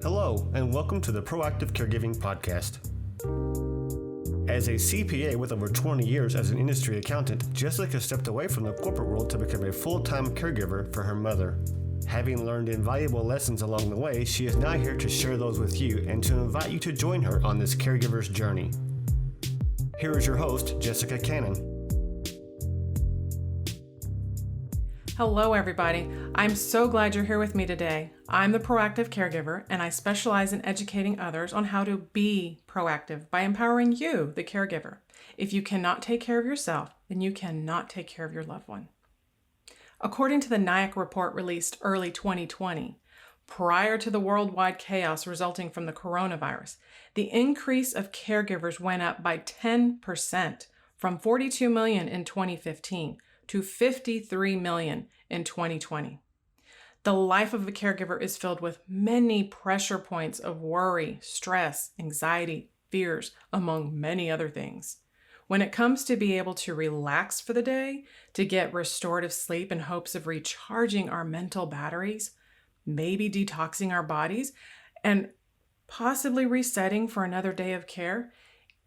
Hello, and welcome to the Proactive Caregiving Podcast. As a CPA with over 20 years as an industry accountant, Jessica stepped away from the corporate world to become a full-time caregiver for her mother. Having learned invaluable lessons along the way, she is now here to share those with you and to invite you to join her on this caregiver's journey. Here is your host, Jessica Cannon. Hello, everybody. I'm so glad you're here with me today. I'm the Proactive Caregiver, and I specialize in educating others on how to be proactive by empowering you, the caregiver. If you cannot take care of yourself, then you cannot take care of your loved one. According to the NAIC report released early 2020, prior to the worldwide chaos resulting from the coronavirus, the increase of caregivers went up by 10%, from 42 million in 2015 to 53 million in 2020. The life of a caregiver is filled with many pressure points of worry, stress, anxiety, fears, among many other things. When it comes to be able to relax for the day, to get restorative sleep in hopes of recharging our mental batteries, maybe detoxing our bodies, and possibly resetting for another day of care,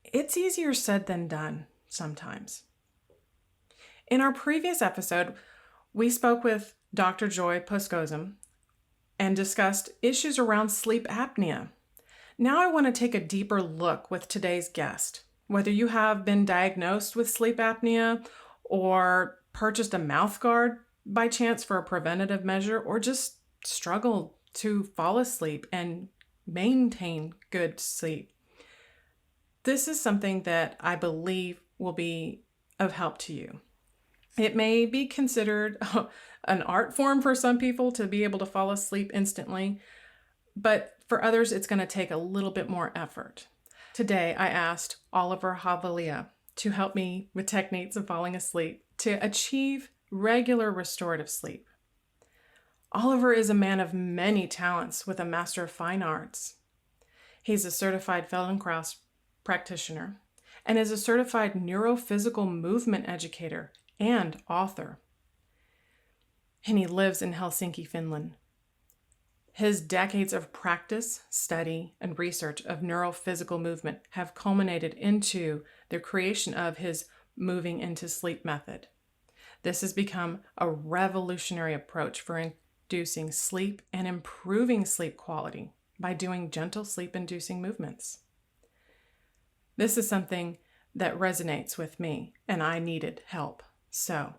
it's easier said than done sometimes. In our previous episode, we spoke with Dr. Joy Poskozim and discussed issues around sleep apnea. Now I want to take a deeper look with today's guest. Whether you have been diagnosed with sleep apnea or purchased a mouth guard by chance for a preventative measure, or just struggle to fall asleep and maintain good sleep, this is something that I believe will be of help to you. It may be considered an art form for some people to be able to fall asleep instantly, but for others, it's going to take a little bit more effort. Today, I asked Oliver Havalia to help me with techniques of falling asleep to achieve regular restorative sleep. Oliver is a man of many talents with a Master of Fine Arts. He's a certified Feldenkrais practitioner and is a certified neurophysical movement educator and author. And he lives in Helsinki, Finland. His decades of practice, study, and research of neurophysical movement have culminated into the creation of his Moving into Sleep method. This has become a revolutionary approach for inducing sleep and improving sleep quality by doing gentle sleep-inducing movements. This is something that resonates with me, and I needed help. So,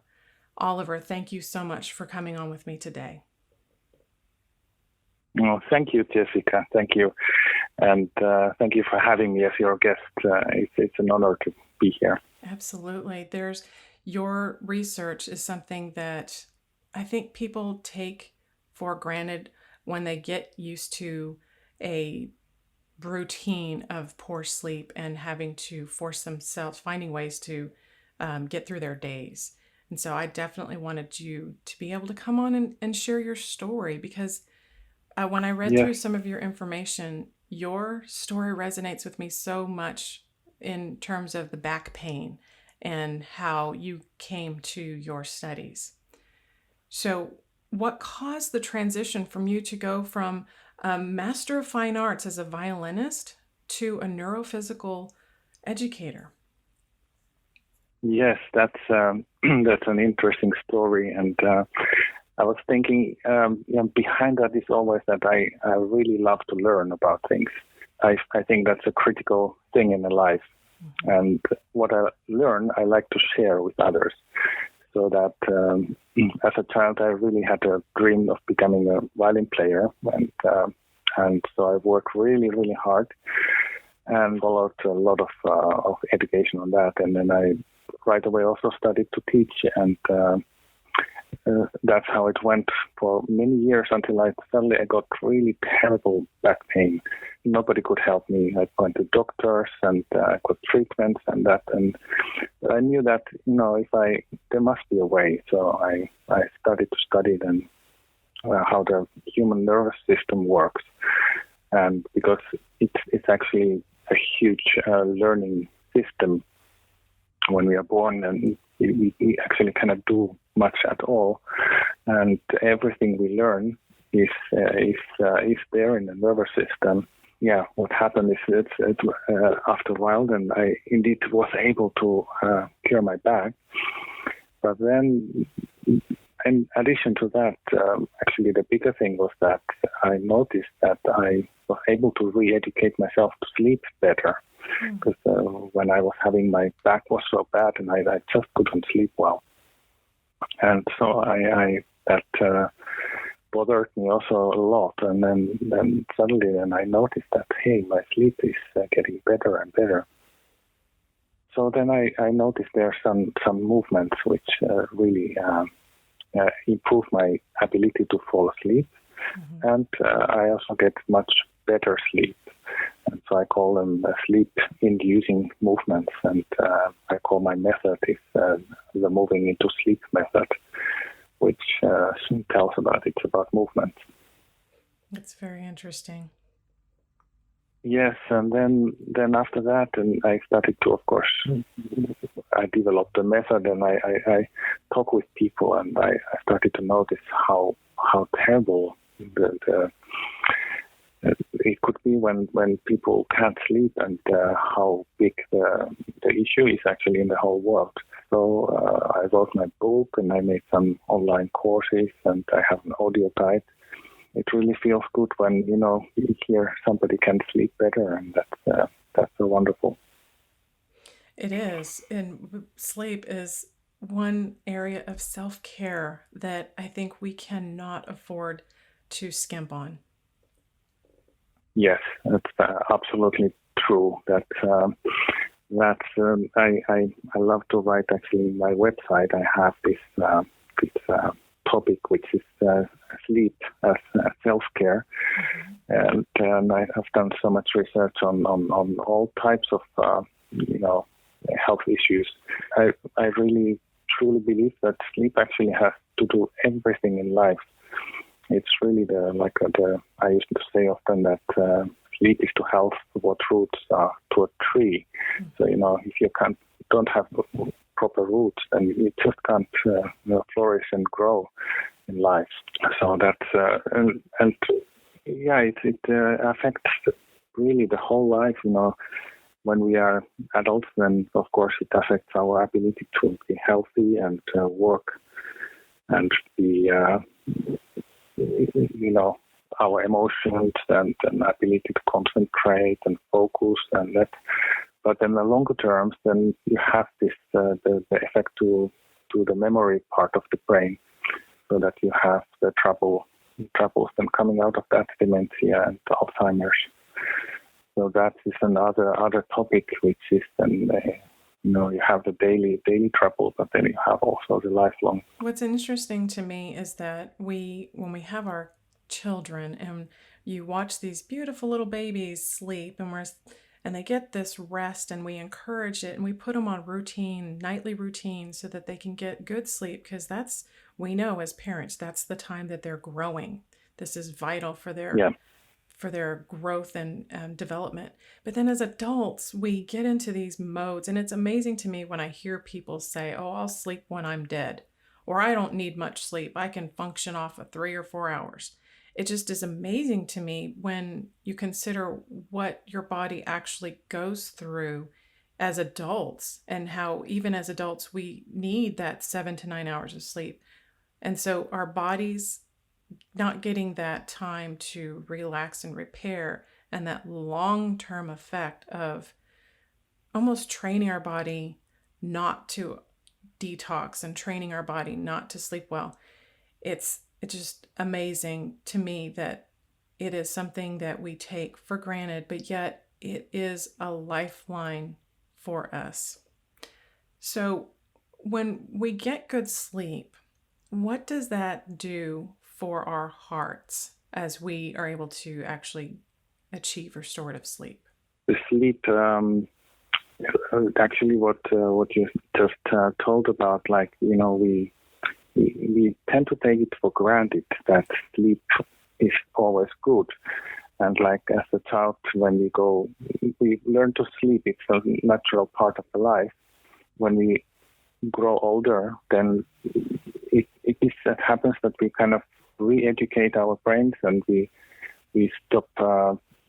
Oliver, thank you so much for coming on with me today. Oh, thank you, Jessica. Thank you. And thank you for having me as your guest. It's an honor to be here. Absolutely. Your research is something that I think people take for granted when they get used to a routine of poor sleep and having to force themselves, finding ways to get through their days. And so I definitely wanted you to be able to come on and share your story, because when I read through some of your information, your story resonates with me so much in terms of the back pain and how you came to your studies. So what caused the transition from you to go from a Master of Fine Arts as a violinist to a neurophysical educator? Yes, that's an interesting story, and I was thinking, behind that is always that I really love to learn about things. I think that's a critical thing in a life, and what I learn, I like to share with others. So that as a child, I really had a dream of becoming a violin player, and so I worked really, really hard and followed a lot of education on that, and then I right away also started to teach, and that's how it went for many years until suddenly I got really terrible back pain. Nobody could help me. I went to doctors and I got treatments and that, and I knew that there must be a way. So I started to study then how the human nervous system works, and because it's actually a huge learning system. When we are born, and we actually cannot do much at all, and everything we learn is there in the nervous system. Yeah, what happened is after a while, then I indeed was able to cure my back. But then, in addition to that, actually the bigger thing was that I noticed that I was able to re-educate myself to sleep better. Because when I was having my back was so bad and I just couldn't sleep well. And so that bothered me also a lot. And then suddenly I noticed that, hey, my sleep is getting better and better. So then I noticed there are some movements which really improve my ability to fall asleep. And I also get much better sleep. And so I call them sleep-inducing movements. And I call my method is the moving into sleep method, which tells it's about movement. That's very interesting. Yes, and then after that, and I started to, of course, I developed a method, and I talk with people, and I started to notice how terrible it could be when people can't sleep, and how big the issue is actually in the whole world. So I wrote my book, and I made some online courses, and I have an audio guide. It really feels good when you hear somebody can sleep better, and that's so wonderful. It is, and sleep is one area of self-care that I think we cannot afford to skimp on. Yes, that's absolutely true. I love to write. Actually, in my website, I have this topic, which is sleep as self-care, and I have done so much research on all types of health issues. I really truly believe that sleep actually has to do everything in life. It's really I used to say often that sleep is to health what roots are to a tree. So if you don't have proper roots, then you just can't flourish and grow in life. So that's it affects really the whole life. When we are adults, then of course it affects our ability to be healthy and work and be our emotions and ability to concentrate and focus and that. But in the longer terms, then you have this the effect to the memory part of the brain, so that you have the troubles then coming out of that dementia and Alzheimer's. So that is another topic, which is then you have the daily trouble, but then you have also the lifelong. What's interesting to me is that when we have our children and you watch these beautiful little babies sleep and they get this rest, and we encourage it, and we put them on nightly routine so that they can get good sleep, because we know as parents, that's the time that they're growing. This is vital for their growth and development. But then as adults, we get into these modes, and it's amazing to me when I hear people say, oh, I'll sleep when I'm dead, or I don't need much sleep. I can function off of 3 or 4 hours. It just is amazing to me when you consider what your body actually goes through as adults, and how even as adults, we need that 7 to 9 hours of sleep. And so our bodies not getting that time to relax and repair, and that long-term effect of almost training our body not to detox and training our body not to sleep well. It's just amazing to me that it is something that we take for granted, but yet it is a lifeline for us. So when we get good sleep, what does that do for our hearts as we are able to actually achieve restorative sleep? The sleep, actually what you just told about, we tend to take it for granted that sleep is always good. And as a child, when we learn to sleep, it's a natural part of the life. When we grow older, then it happens that we kind of re-educate our brains, and we stop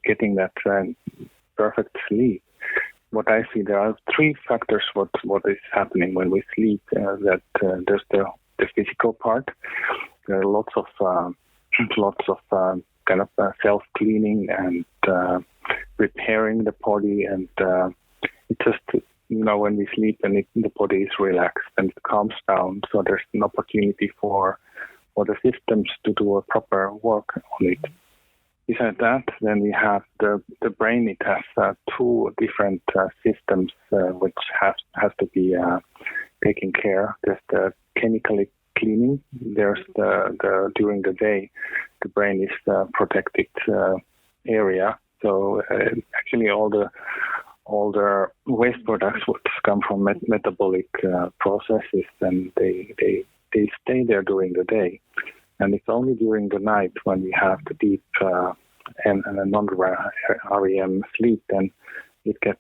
getting that perfect sleep. What I see, there are three factors what is happening when we sleep. That there's the physical part. There are lots of kind of self-cleaning and repairing the body, and it just, when we sleep and the body is relaxed and it calms down, so there's an opportunity for the systems to do a proper work on it. Besides that, then we have the brain. It has two different systems which has to be taken care. There's the chemically cleaning. There's the during the day, the brain is the protected area. So actually, all the waste products which come from metabolic processes, and they stay there during the day. And it's only during the night when we have the deep and a non-REM sleep, then it gets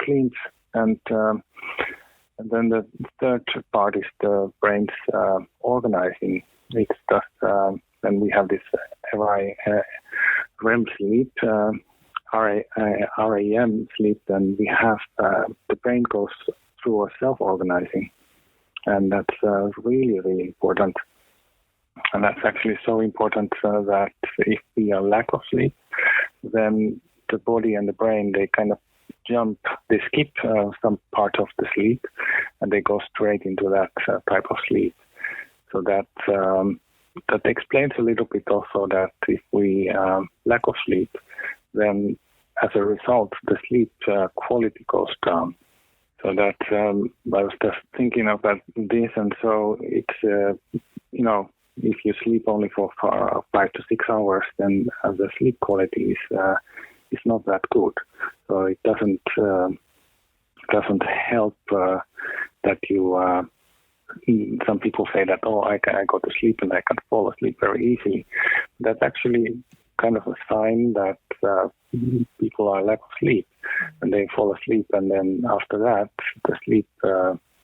cleaned. And then the third part is the brain's organizing. It's just, and we have this REM sleep, REM sleep, and we have the brain goes through a self-organizing. And that's really, really important. And that's actually so important that if we are lack of sleep, then the body and the brain, they kind of they skip some part of the sleep, and they go straight into that type of sleep. So that explains a little bit also that if we lack of sleep, then as a result, the sleep quality goes down. So that I was just thinking about this, and so it's if you sleep only for 5 to 6 hours, then the sleep quality is not that good. So it doesn't help that you. Some people say that I go to sleep and I can fall asleep very easily. That's actually kind of a sign that people are lack of sleep, and they fall asleep, and then after that the sleep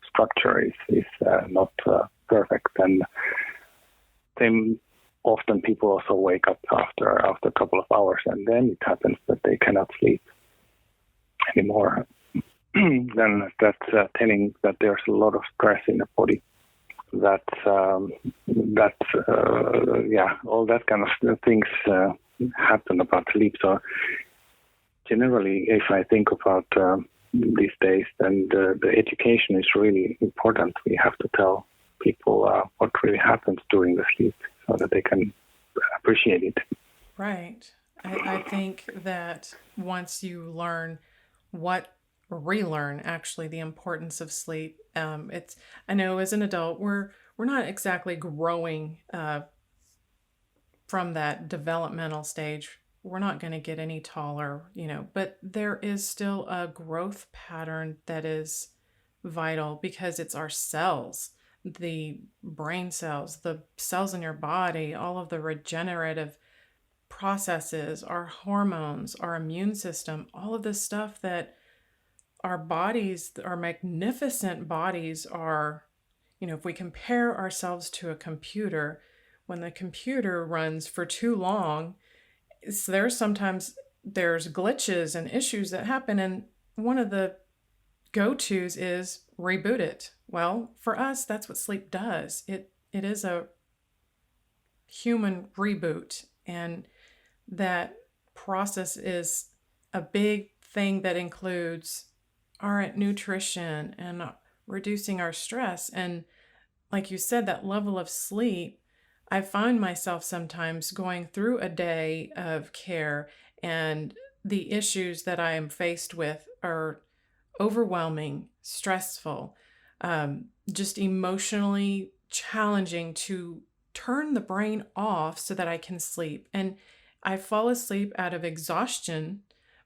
structure is not perfect, and then often people also wake up after a couple of hours, and then it happens that they cannot sleep anymore. Then that's telling that there's a lot of stress in the body. All that kind of things happen about sleep. So generally, if I think about these days, then the education is really important. We have to tell people what really happens during the sleep so that they can appreciate it. Right. I think that once you relearn actually the importance of sleep, I know as an adult we're not exactly growing from that developmental stage. We're not going to get any taller, but there is still a growth pattern that is vital, because it's our cells, the brain cells, the cells in your body, all of the regenerative processes, our hormones, our immune system, all of this stuff that our bodies, our magnificent bodies are, if we compare ourselves to a computer, when the computer runs for too long, there's glitches and issues that happen. And one of the go-tos is reboot it. Well, for us, that's what sleep does. It is a human reboot, and that process is a big thing that includes our nutrition and reducing our stress. And like you said, that level of sleep, I find myself sometimes going through a day of care, and the issues that I am faced with are overwhelming, stressful, just emotionally challenging to turn the brain off so that I can sleep. And I fall asleep out of exhaustion,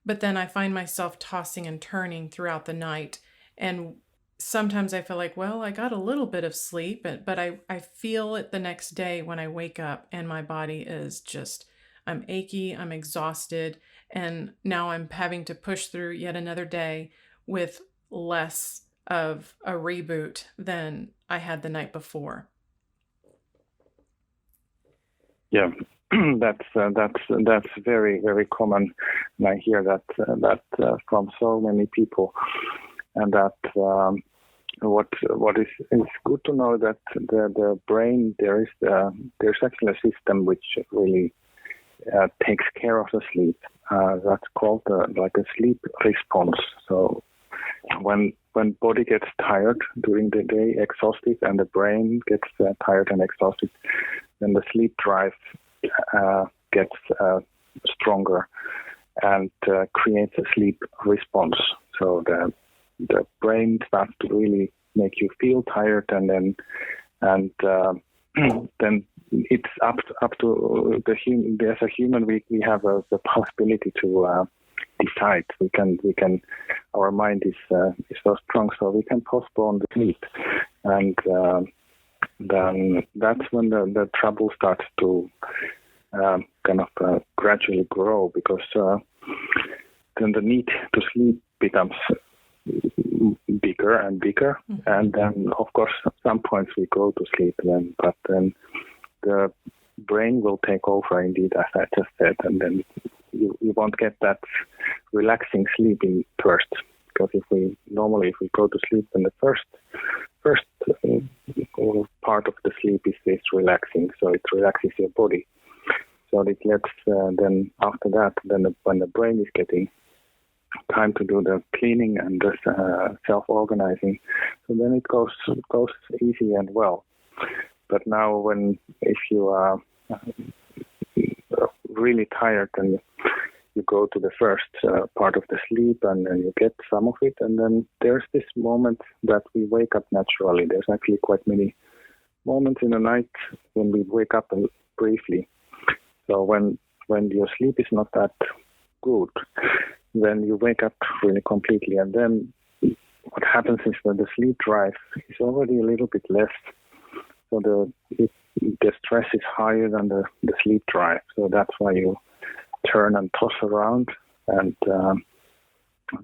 but then I find myself tossing and turning throughout the night. And sometimes I feel like, well, I got a little bit of sleep, but I feel it the next day when I wake up, and my body is just, I'm achy, I'm exhausted, and now I'm having to push through yet another day with less of a reboot than I had the night before. Yeah, that's very, very common, and I hear that from so many people, and that what is good to know that the brain there's actually a system which really takes care of the sleep. That's called like a sleep response. So when body gets tired during the day, exhausted, and the brain gets tired and exhausted, then the sleep drive gets stronger and creates a sleep response. So the brain starts to really make you feel tired, and then it's up to the human. As a human, we have the possibility to decide. We can. Our mind is so strong, so we can postpone the sleep, and then that's when the trouble starts to gradually grow, because then the need to sleep becomes bigger and bigger, and then of course at some points we go to sleep then, but then the brain will take over indeed, as I just said, and then you won't get that relaxing sleep in first, because if we go to sleep, then the first part of the sleep is relaxing, so it relaxes your body, so it lets then after that, then when the brain is getting time to do the cleaning and the self-organizing, so then it goes easy and well. But now if you are really tired and you go to the first part of the sleep and then you get some of it, and then there's this moment that we wake up naturally. There's actually quite many moments in the night when we wake up briefly. So when your sleep is not that good, then you wake up really completely, and then what happens is that the sleep drive is already a little bit less, so the stress is higher than the sleep drive, so that's why you turn and toss around, and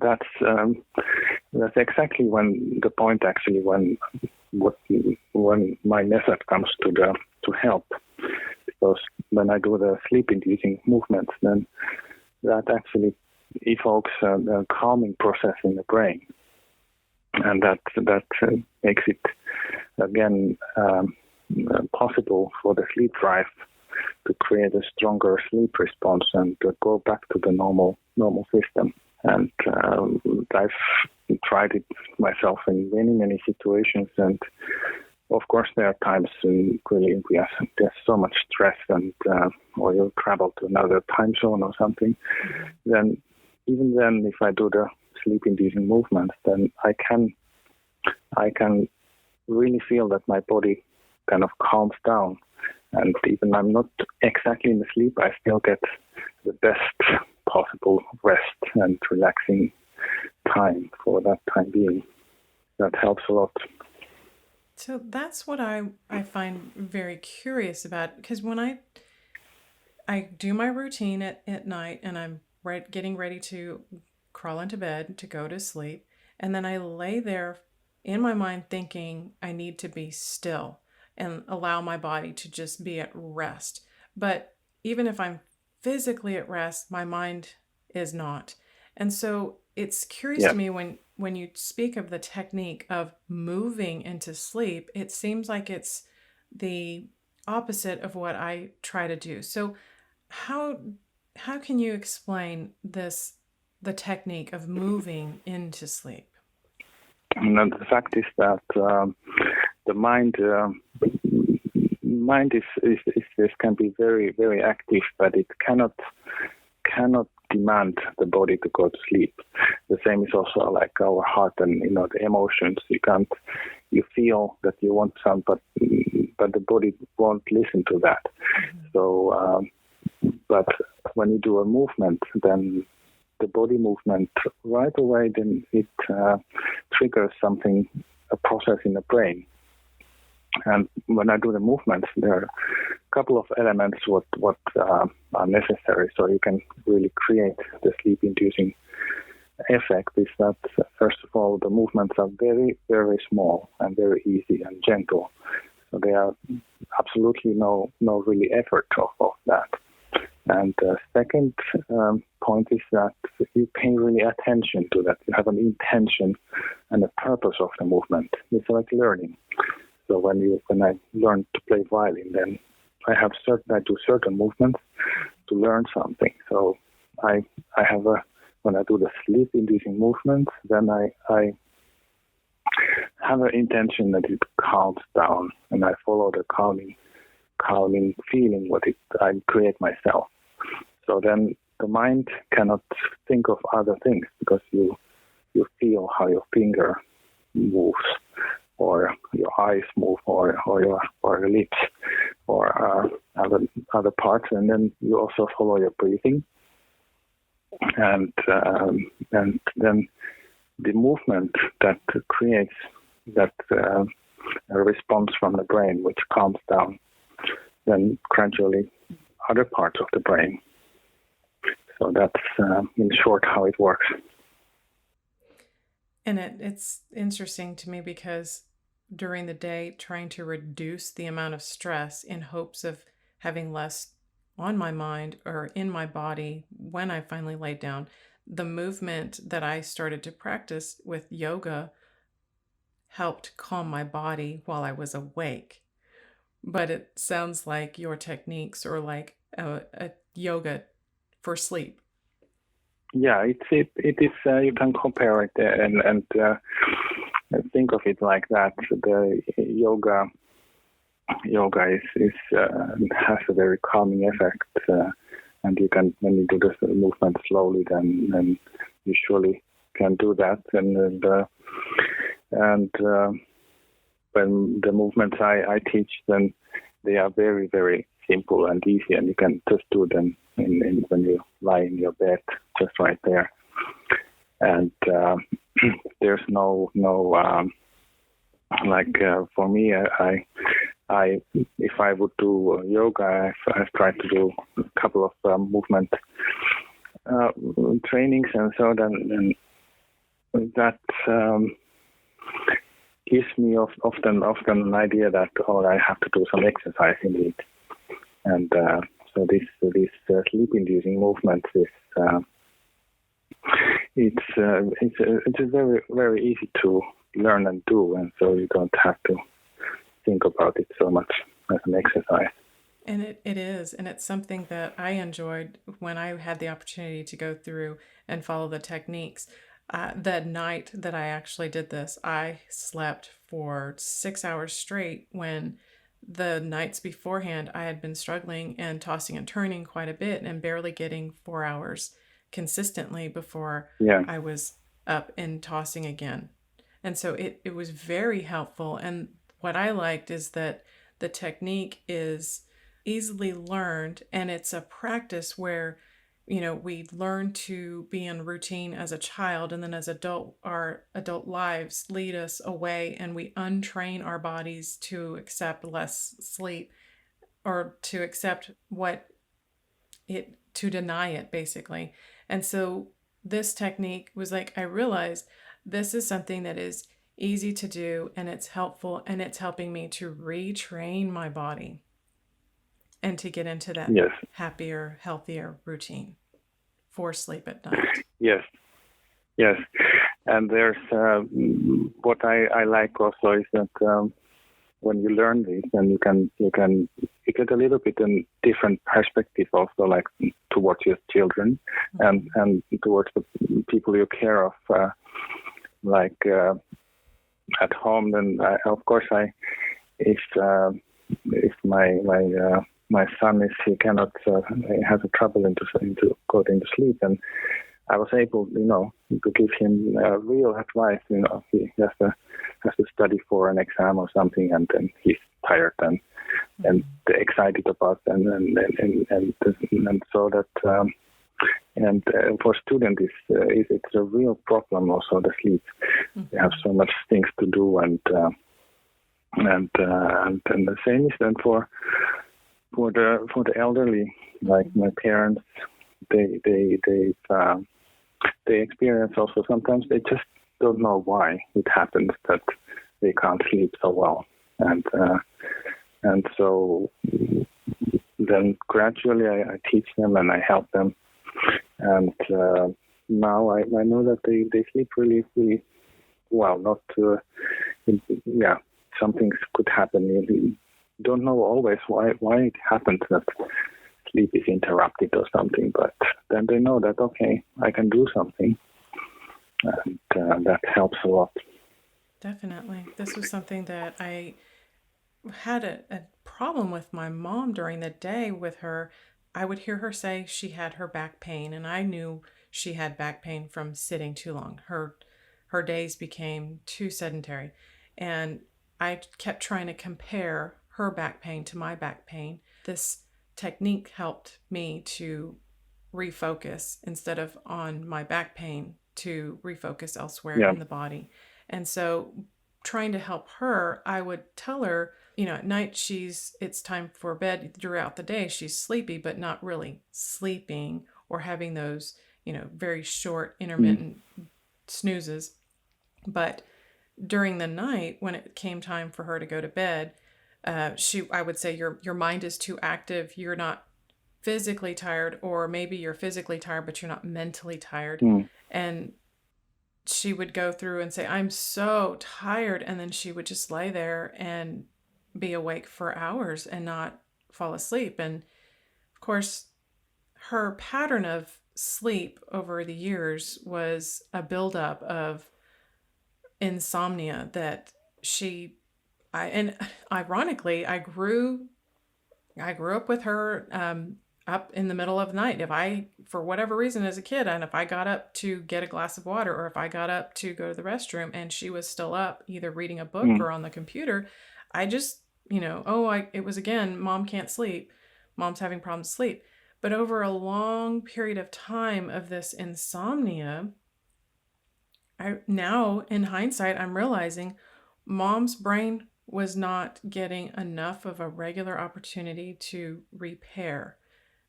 that's exactly when the point actually when my method comes to help, because when I do the sleep-inducing movements, then that actually evokes a calming process in the brain, and that makes it again possible for the sleep drive to create a stronger sleep response and to go back to the normal system. And I've tried it myself in many situations, and of course there are times when really there's so much stress, and or you travel to another time zone or something, then even then, if I do the sleep-inducing movements, then I can really feel that my body kind of calms down, and even I'm not exactly in the sleep, I still get the best possible rest and relaxing time for that time being. That helps a lot. So that's what I find very curious about, because when I do my routine at night, and I'm getting ready to crawl into bed to go to sleep, and then I lay there in my mind thinking I need to be still and allow my body to just be at rest. But even if I'm physically at rest, my mind is not. And so it's curious to me when you speak of the technique of moving into sleep, it seems like it's the opposite of what I try to do. So how can you explain the technique of moving into sleep? And the fact is that the mind can be very, very active, but it cannot demand the body to go to sleep. The same is also like our heart and the emotions. You feel that you want some, but the body won't listen to that. So, but when you do a movement, then the body movement right away, then it triggers a process in the brain. And when I do the movements, there are a couple of elements what are necessary, so you can really create the sleep-inducing effect. Is that first of all, the movements are very, very small and very easy and gentle. So they are absolutely absolutely no really effort of that. And the second point is that you pay really attention to that. You have an intention and a purpose of the movement. It's like learning. So when I learn to play violin, then I do certain movements to learn something. So I have when I do the sleep-inducing movements, then I have an intention that it calms down, and I follow the calming feeling I create myself. So then the mind cannot think of other things because you feel how your finger moves, or your eyes move, or your lips, or other parts, and then you also follow your breathing, and then the movement that creates that response from the brain, which calms down, then gradually other parts of the brain. So that's in short how it works. And it's interesting to me because during the day, trying to reduce the amount of stress in hopes of having less on my mind or in my body when I finally laid down, the movement that I started to practice with yoga helped calm my body while I was awake. But it sounds like your techniques are like a yoga for sleep. Yeah, it is. You can compare it and think of it like that. The yoga is has a very calming effect, and you can, when you do this movement slowly, then you surely can do that. And when the movements I teach, then they are very, very simple and easy, and you can just do them when you lie in your bed, just right there. And there's no for me, I if I would do yoga, I've tried to do a couple of movement trainings, and so then that gives me often an idea that I have to do some exercise indeed. And so this sleep-inducing movement is it's very, very easy to learn and do, and so you don't have to think about it so much as an exercise. And it is, and it's something that I enjoyed when I had the opportunity to go through and follow the techniques. That night that I actually did this, I slept for 6 hours straight when the nights beforehand I had been struggling and tossing and turning quite a bit and barely getting 4 hours consistently before I was up and tossing again. And so it was very helpful. And what I liked is that the technique is easily learned, and it's a practice where, you know, we learn to be in routine as a child, and then as our adult lives lead us away, and we untrain our bodies to accept less sleep, or to accept to deny it, basically. And so this technique was like, I realized this is something that is easy to do, and it's helpful, and it's helping me to retrain my body and to get into that happier, healthier routine for sleep at night. Yes. And there's what I like also is that when you learn this, then you get a little bit in different perspective also, like towards your children and towards the people you care of, at home. Then if my son he cannot he has a trouble into going into sleep, and I was able to give him real advice. He has to study for an exam or something, and then he's tired and excited about and so that and for students it's a real problem also, the sleep. They have so much things to do, and the same is then for the elderly, like my parents. They experience also sometimes they just don't know why it happens that they can't sleep so well, and And so then gradually I teach them and I help them. And now I know that they sleep really, really well. Not, some things could happen. You don't know always why it happens that sleep is interrupted or something, but then they know that, okay, I can do something. And that helps a lot. Definitely. This was something that I had a problem with my mom during the day with her. I would hear her say she had her back pain, and I knew she had back pain from sitting too long. Her days became too sedentary, and I kept trying to compare her back pain to my back pain. This technique helped me to refocus instead of on my back pain, to refocus elsewhere in the body. And so trying to help her, I would tell her, at night it's time for bed. Throughout the day she's sleepy, but not really sleeping or having those, very short intermittent snoozes. But during the night, when it came time for her to go to bed, I would say your mind is too active. You're not physically tired, or maybe you're physically tired, but you're not mentally tired. And she would go through and say, I'm so tired. And then she would just lay there and be awake for hours and not fall asleep. And of course, her pattern of sleep over the years was a buildup of insomnia that ironically, I grew up with her up in the middle of the night. If I, for whatever reason as a kid, and if I got up to get a glass of water, or if I got up to go to the restroom and she was still up, either reading a book or on the computer, I just, it was again, mom can't sleep. Mom's having problems to sleep. But over a long period of time of this insomnia, now in hindsight, I'm realizing mom's brain was not getting enough of a regular opportunity to repair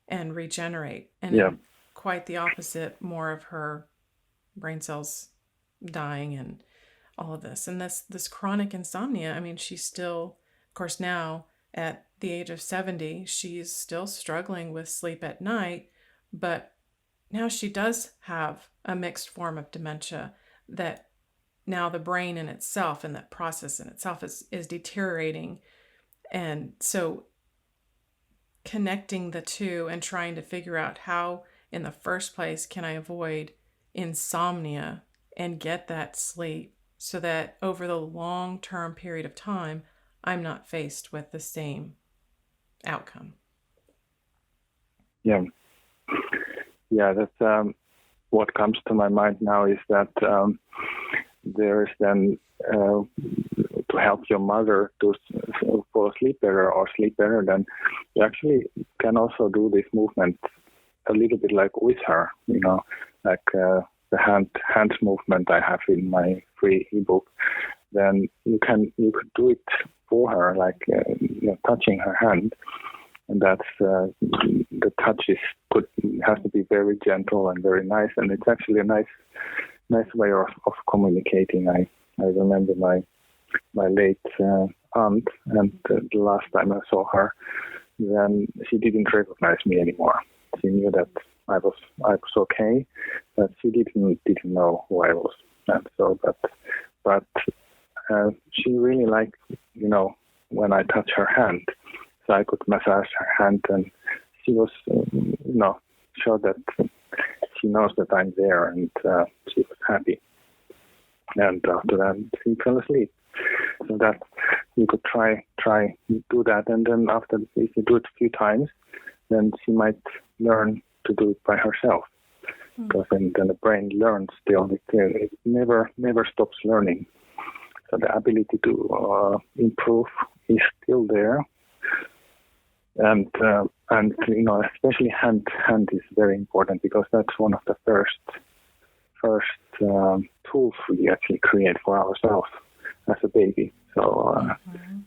and regenerate. And quite the opposite, more of her brain cells dying and all of this. And this chronic insomnia, I mean, she's still, of course, now at the age of 70, she's still struggling with sleep at night, but now she does have a mixed form of dementia that now the brain in itself and that process in itself is deteriorating. And so connecting the two and trying to figure out how in the first place can I avoid insomnia and get that sleep so that over the long-term period of time, I'm not faced with the same outcome. Yeah, that's what comes to my mind now is that there is then to help your mother to fall asleep better or sleep better, then you actually can also do this movement a little bit like with her, like the hand movement I have in my free ebook. Then you could do it for her, like touching her hand, and that's the touch has to be very gentle and very nice, and it's actually a nice way of communicating. I remember my late aunt, and the last time I saw her, then she didn't recognize me anymore. She knew that I was okay, but she didn't know who I was. And so, but she really liked, when I touch her hand, so I could massage her hand, and she was, sure that she knows that I'm there, and she was happy. And after that, she fell asleep. So that you could try do that, and then after, if you do it a few times, then she might learn to do it by herself. Because then the brain learns still. It never stops learning. So the ability to improve is still there. And especially hand is very important, because that's one of the first tools we actually create for ourselves as a baby. So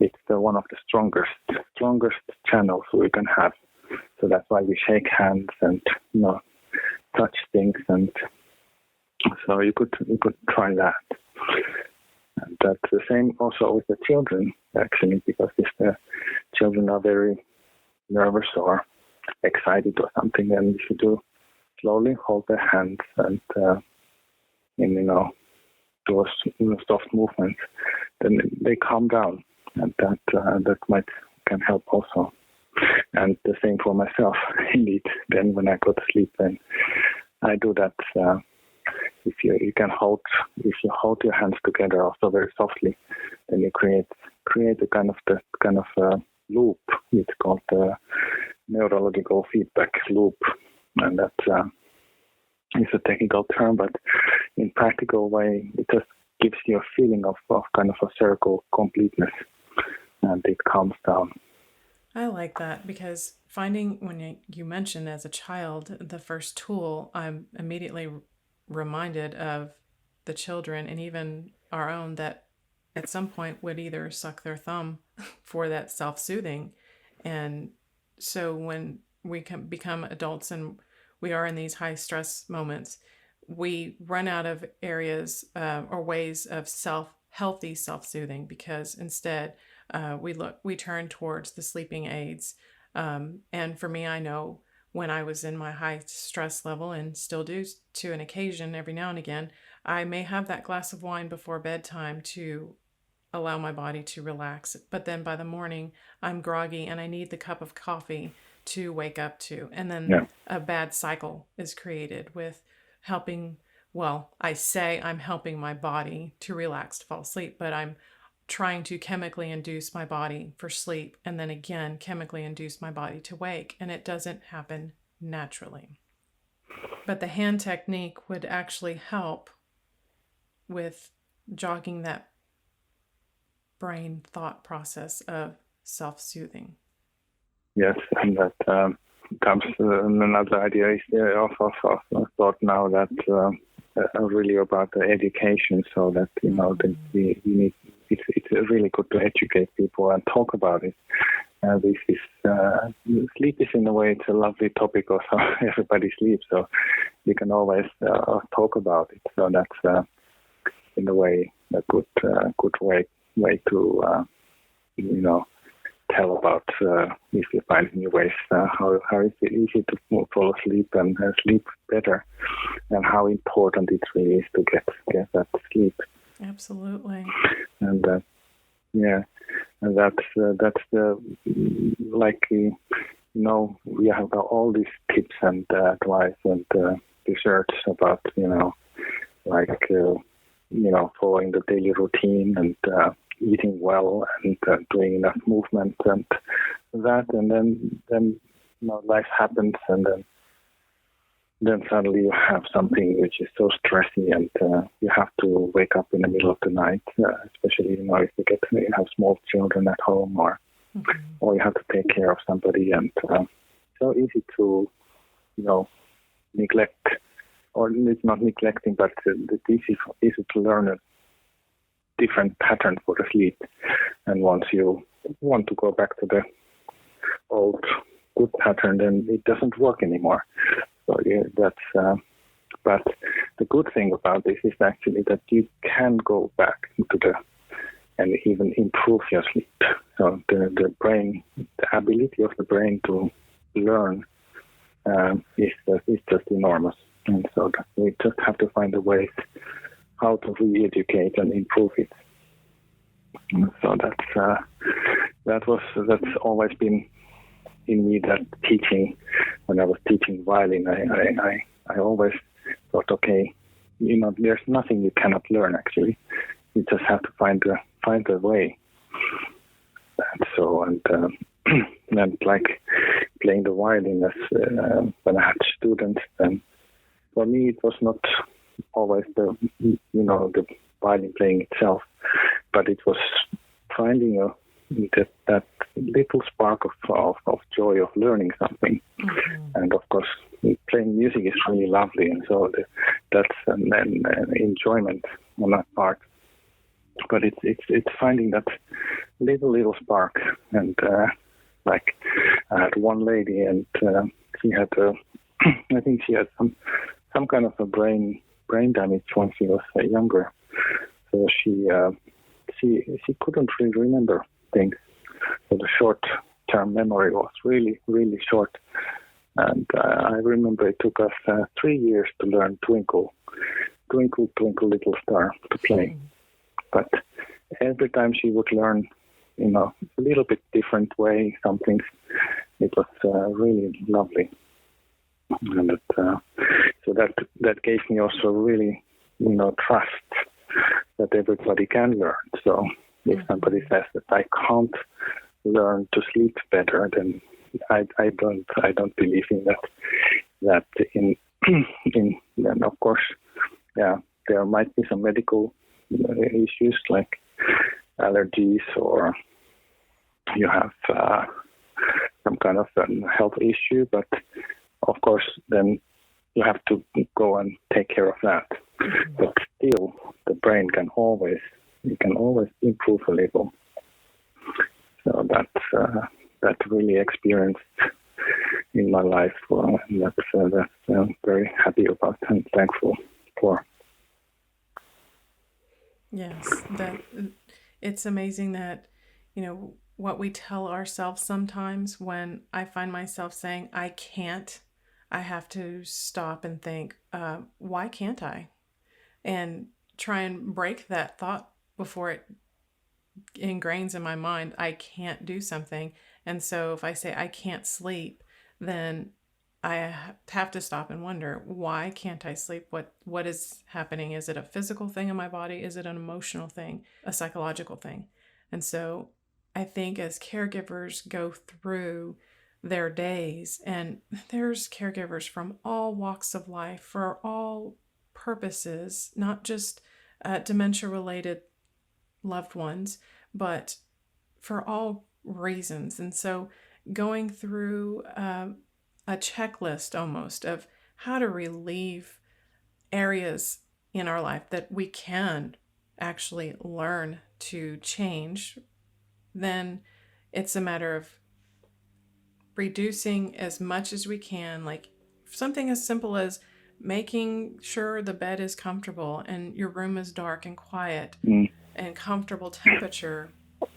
it's one of the strongest channels we can have. So that's why we shake hands and touch things, and so you could try that. And that's the same also with the children, actually, because if the children are very nervous or excited or something, and if you do slowly hold their hands and do a soft movement, then they calm down, and that can help also. And the same for myself, indeed. Then when I go to sleep, then I do that. If you hold your hands together also very softly, then you create a kind of loop. It's called the neurological feedback loop, and that is a technical term, but in practical way, it just gives you a feeling of kind of a circle completeness, and it calms down. I like that, because when you mentioned as a child the first tool, I'm immediately reminded of the children, and even our own, that at some point would either suck their thumb for that self-soothing. And so when we can become adults and we are in these high stress moments, we run out of areas or ways of healthy self-soothing, because instead we turn towards the sleeping aids. And for me, I know when I was in my high stress level, and still do to an occasion every now and again, I may have that glass of wine before bedtime to allow my body to relax. But then by the morning, I'm groggy and I need the cup of coffee to wake up to. And then a bad cycle is created with helping. Well, I say I'm helping my body to relax, to fall asleep, but I'm trying to chemically induce my body for sleep, and then again chemically induce my body to wake, and it doesn't happen naturally. But the hand technique would actually help with jogging that brain thought process of self-soothing. Yes, and that comes another idea of thought now, that really about the education, so that that we need. It's really good to educate people and talk about it. This is sleep is, in a way, it's a lovely topic. Also, everybody sleeps, so you can always talk about it. So that's in a way a good way to tell about if you find new ways how is it easy to fall asleep and sleep better, and how important it really is to get that sleep. Absolutely. And and that's the we have all these tips and advice and research about following the daily routine and eating well and doing enough movement and that, and then life happens, and then suddenly you have something which is so stressy, and you have to wake up in the middle of the night, especially if you have small children at home, or you have to take care of somebody, and so easy to neglect, or it's not neglecting, but it's easy to learn a different pattern for the sleep, and once you want to go back to the old good pattern, then it doesn't work anymore. So that's. But the good thing about this is actually that you can go back into and even improve your sleep. So the brain, the ability of the brain to learn is just enormous, and so we just have to find a way how to re-educate and improve it. So that's always been in me, that teaching. When I was teaching violin, I always thought, okay, there's nothing you cannot learn. Actually, you just have to find a way. And so and like playing the violin as when I had students, then for me it was not always the violin playing itself, but it was finding that little spark of joy of learning something. And of course, playing music is really lovely, and so that's an enjoyment on that part. But it's finding that little spark, and like I had one lady, and she had I think she had some kind of a brain damage when she was younger, so she couldn't really remember things. So the short-term memory was really, really short. And I remember it took us 3 years to learn Twinkle, Twinkle, Twinkle, Little Star to play. But every time she would learn, a little bit different way, something, it was really lovely. And so that gave me also really, trust that everybody can learn. So if somebody says that I can't learn to sleep better, then I don't believe in that. That then of course, there might be some medical issues like allergies, or you have some kind of health issue, but of course then you have to go and take care of that. But still, the brain can always improve a little. So that really experienced in my life. That's I'm very happy about and thankful for. Yes, it's amazing that, what we tell ourselves sometimes. When I find myself saying, I can't, I have to stop and think, why can't I? And try and break that thought before it ingrains in my mind, I can't do something. And so if I say I can't sleep, then I have to stop and wonder, why can't I sleep? What is happening? Is it a physical thing in my body? Is it an emotional thing, a psychological thing? And so I think as caregivers go through their days, and there's caregivers from all walks of life for all purposes, not just dementia-related loved ones, but for all reasons. And so going through a checklist almost of how to relieve areas in our life that we can actually learn to change, then it's a matter of reducing as much as we can, like something as simple as making sure the bed is comfortable and your room is dark and quiet and comfortable temperature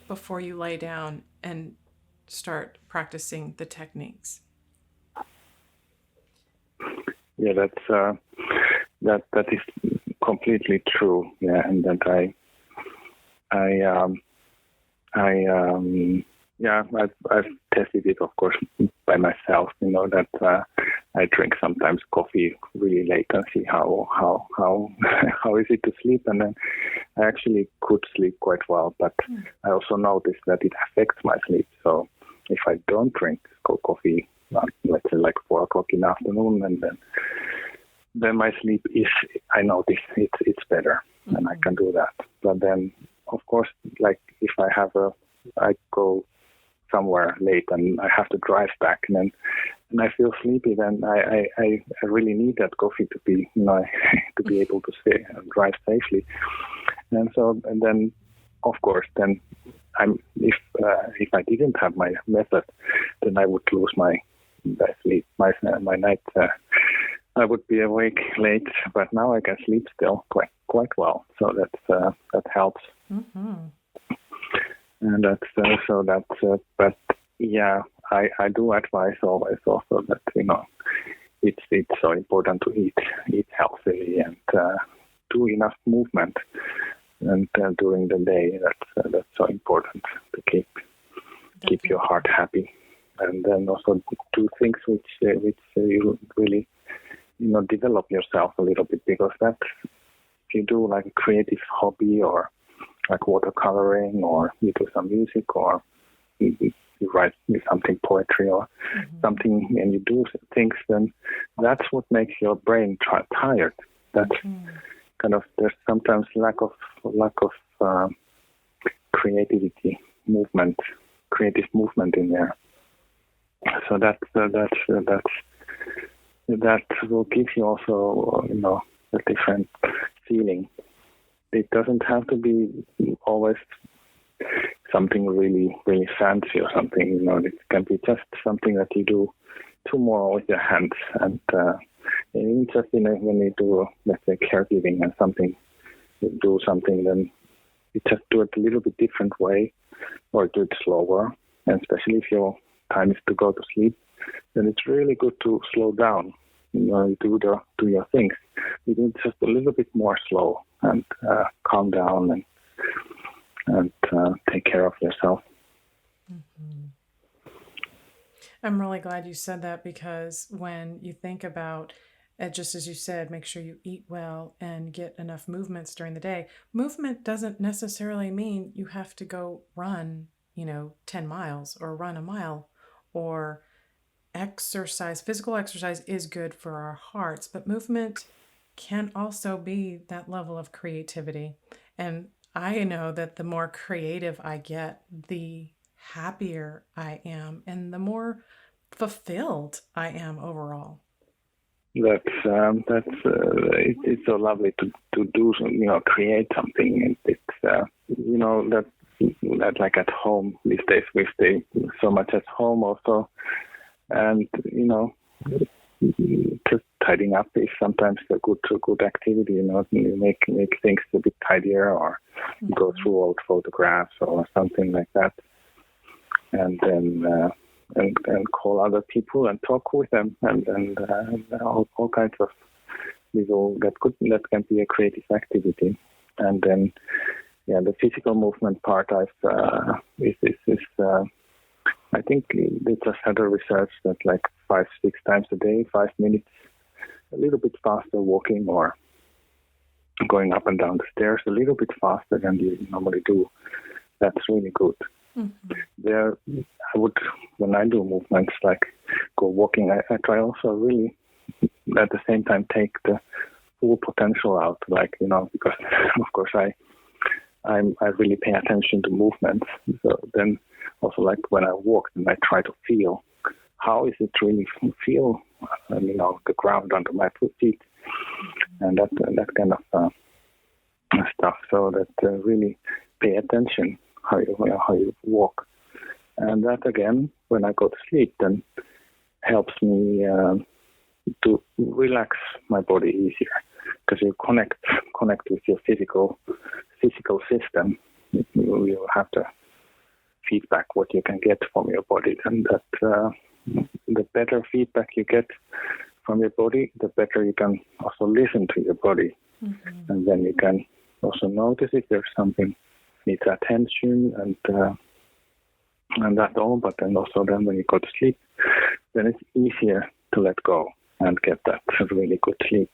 before you lay down and start practicing the techniques. Yeah, that is completely true. Yeah, and that I've tested it, of course, by myself. That I drink sometimes coffee really late and see how is it to sleep, and then I actually could sleep quite well. But I also noticed that it affects my sleep. So if I don't drink coffee, let's say like 4 o'clock in the afternoon, and then my sleep is, I notice it's better, and I can do that. But then, of course, like if I go somewhere late and I have to drive back, and I feel sleepy, then I really need that coffee to be to be able to stay and drive safely. And then of course then if I didn't have my method, then I would lose my sleep, my night. I would be awake late, but now I can sleep still quite well. So that helps. Mm-hmm. And but yeah, I do advise always also that it's so important to eat healthily and do enough movement, and during the day that's so important to keep your heart happy, and then also do things which you really develop yourself a little bit, because that if you do like a creative hobby or like watercoloring, or you do some music, or you write something, poetry or something, and you do things, then that's what makes your brain tired. That's kind of, there's sometimes lack of creative movement in there. So that will give you also a different feeling. It doesn't have to be always something really, really fancy or something. It can be just something that you do more with your hands, and even just when you do, let's say, caregiving and something, you do something, then you just do it a little bit different way, or do it slower. And especially if you time is to go to sleep, then it's really good to slow down. Do your things. You do just a little bit more slow and calm down and take care of yourself. Mm-hmm. I'm really glad you said that, because when you think about, just as you said, make sure you eat well and get enough movements during the day. Movement doesn't necessarily mean you have to go run, 10 miles or run a mile, or exercise. Physical exercise is good for our hearts, but movement can also be that level of creativity. And I know that the more creative I get, the happier I am and the more fulfilled I am overall. It's so lovely to do, create something. And it's that like at home these days we stay so much at home also, and just tidying up is sometimes a good activity. You make things a bit tidier, or go through old photographs or something like that, and then and call other people and talk with them, and all kinds of little that can be a creative activity. And then the physical movement part I think they just had a research that like 5-6 times a day, 5 minutes, a little bit faster walking or going up and down the stairs a little bit faster than you normally do. That's really good. Mm-hmm. When I do movements like go walking, I try also really at the same time take the full potential out, because of course I really pay attention to movements. So then also like when I walk, then I try to feel how is it really feel, the ground under my feet, and that kind of stuff. So that really pay attention how you walk, and that again when I go to sleep then helps me to relax my body easier, because you connect with your physical system. You have the feedback what you can get from your body, and that the better feedback you get from your body, the better you can also listen to your body. Mm-hmm. And then you can also notice if there's something needs attention and that all. But then also when you go to sleep, then it's easier to let go and get that really good sleep.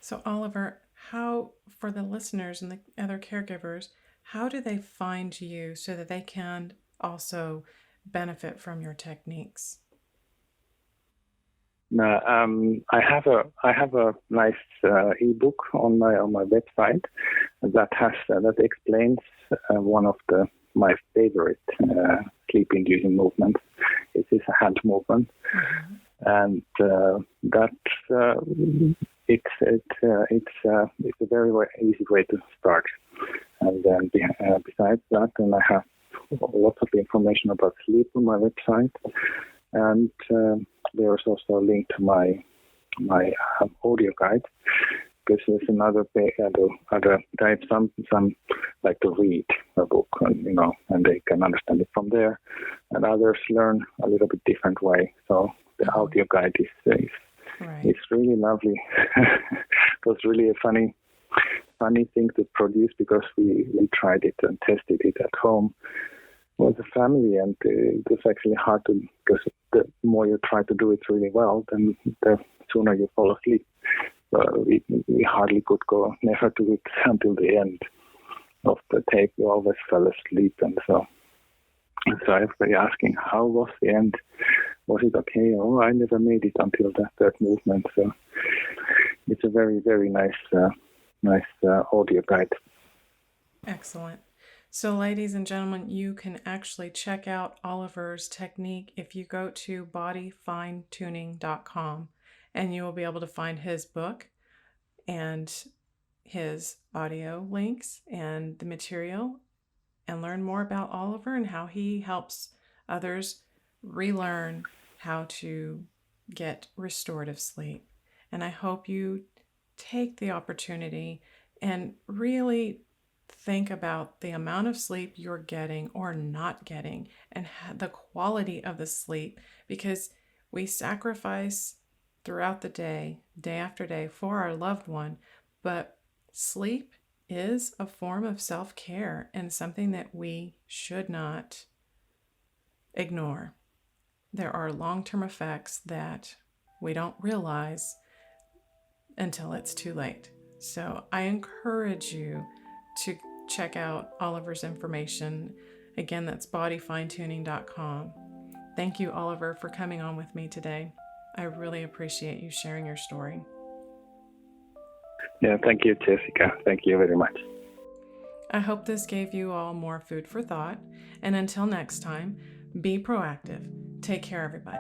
So Oliver, how, for the listeners and the other caregivers, how do they find you so that they can also benefit from your techniques? I have a nice ebook on my website that explains one of my favorite sleep-inducing movements. It is a hand movement, mm-hmm. And it's a very easy way to start. And then besides that, then I have lots of information about sleep on my website, and there's also a link to my audio guide, because there's another type some like to read a book, and they can understand it from there, and others learn a little bit different way. So the audio guide is really lovely. It was really a funny thing to produce, because we tried it and tested it at home with the family, and it was actually hard to, because the more you try to do it really well, then the sooner you fall asleep. We hardly could never do it until the end of the tape. We always fell asleep, and so everybody asking, how was the end? Was it okay? Oh, I never made it until the third movement. So it's a very, very nice audio guide. Excellent. So ladies and gentlemen, you can actually check out Oliver's technique if you go to bodyfinetuning.com, and you will be able to find his book and his audio links and the material, and learn more about Oliver and how he helps others relearn how to get restorative sleep. And I hope you take the opportunity and really think about the amount of sleep you're getting or not getting and the quality of the sleep, because we sacrifice throughout the day, day after day, for our loved one, but sleep is a form of self-care and something that we should not ignore. There are long-term effects that we don't realize until it's too late. So I encourage you to check out Oliver's information. Again, that's bodyfinetuning.com. Thank you, Oliver, for coming on with me today. I really appreciate you sharing your story. Yeah, thank you, Jessica. Thank you very much. I hope this gave you all more food for thought. And until next time, be proactive. Take care, everybody.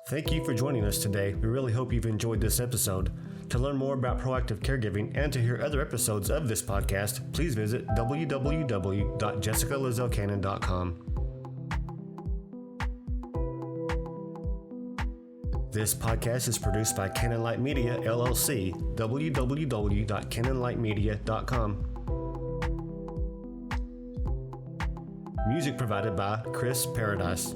Thank you for joining us today. We really hope you've enjoyed this episode. To learn more about proactive caregiving and to hear other episodes of this podcast, please visit www.jessicalazelcannon.com. This podcast is produced by Cannon Light Media, LLC, www.cannonlightmedia.com. Music provided by Chris Paradise.